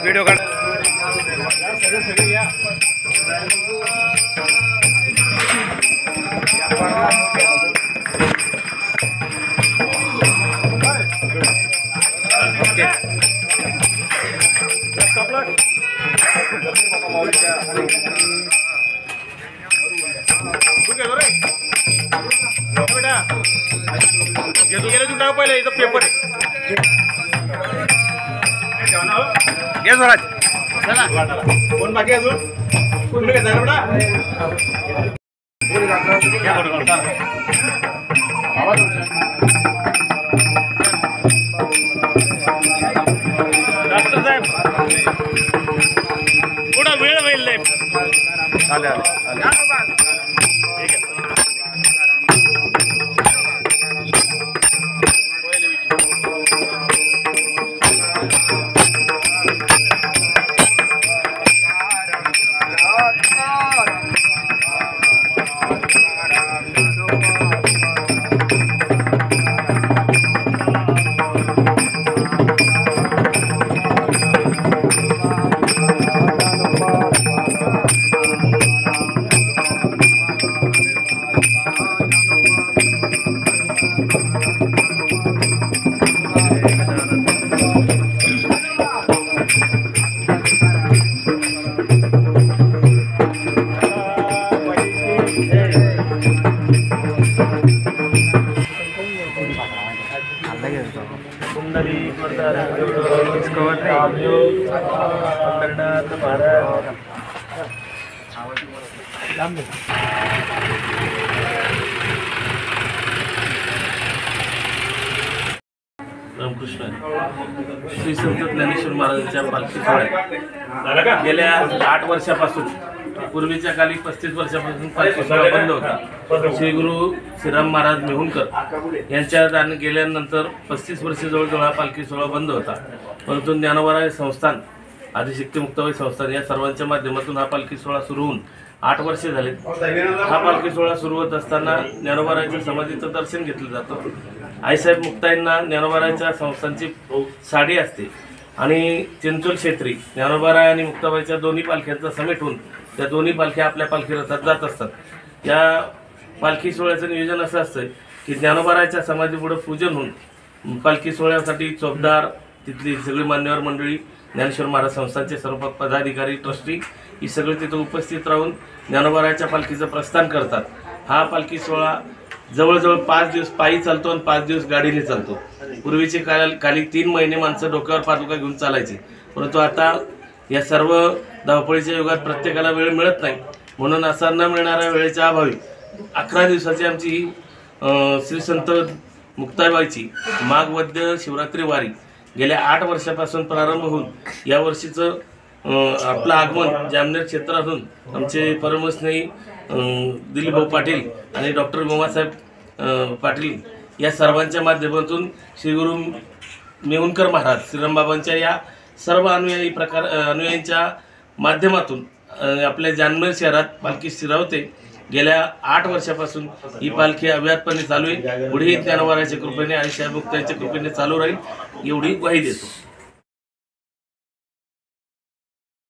Video काढ पहिले इथं पेपर घे स्वराज चला कोण बाकी अजून कोण काय झालं बेटा डॉक्टर साहेब थोडा वेळ होईल आले आले ठीक आहे अमरनाथ महाराज रामकृष्ण श्री संत ज्ञानेश्वर महाराजांच्या पालखी सोहळ्यात गेल्या 8 वर्षापासून पूर्वीच्या काली 35 वर्षापासून पालखी सोहळा बंद होता। श्री गुरु श्रीराम महाराज मेहुणकर यांच्या दान गेल्यानंतर 35 वर्ष जवळजवळ हा पालखी सोहळा बंद होता। परंतु ज्ञानोबा संस्थान आदिशक्ती मुक्ताबाई संस्थान या सर्वांच्या माध्यमातून हा पालखी सोहळा सुरू होऊन 8 वर्षे झाले। हा पालखी सोहळा सुरू होत असताना ज्ञानोबाराच्या समाधीचं दर्शन घेतलं जातं। आईसाहेब मुक्ताईंना ज्ञानोबाराच्या संस्थांची साडी असते आणि चिंचोल क्षेत्री ज्ञानोबाराय आणि मुक्ताबाईच्या दोन्ही पालख्यांचा समेट होऊन त्या दोन्ही पालख्या आपल्या पालखी रथात जात असतात। या पालखी सोहळ्याचं नियोजन असं असतं की ज्ञानोबाराच्या समाधीपुढं पूजन होऊन पालखी सोहळ्यासाठी चौकदार तिथली सगळी मान्यवर मंडळी ज्ञानेश्वर महाराज संस्थांचे सर्व पदाधिकारी ट्रस्टी ही सगळे तिथं उपस्थित राहून ज्ञानोबाराच्या पालखीचं प्रस्थान करतात। हा पालखी सोहळा जवळजवळ 5 दिवस पायी चालतो आणि 5 दिवस गाडीने चालतो। पूर्वीचे काली 3 महिने माणसं डोक्यावर पादुका घेऊन चालायचे, परंतु आता या सर्व धावपळीच्या युगात प्रत्येकाला वेळ मिळत नाही, म्हणून असा न मिळणाऱ्या वेळेच्या अभावी 11 दिवसाची आमची श्री संत मुक्ताबाईची माघ वद्य शिवरात्री वारी गेल्या 8 वर्षापासून प्रारंभ होऊन या वर्षीचं आपलं आगमन जामनेर क्षेत्रातून आमचे परमस्नेही दिलीपभाऊ पाटील आणि डॉक्टर उमासाहेब पाटील या सर्वांच्या माध्यमातून श्री गुरु मेहुणकर महाराज श्रीरामबाबांच्या या सर्व अनुयायींच्या माध्यमातून आपल्या जामनेर शहरात पालखी स्थिरावते। गेल्या 8 वर्षापासून ही पालखी अव्याहतपणे चालू आहे। पुढेही ज्ञानोबाराच्या कृपेने आणि आईसाहेब मुक्ताईच्या कृपेने चालू राहील एवढी ग्वाही देतो।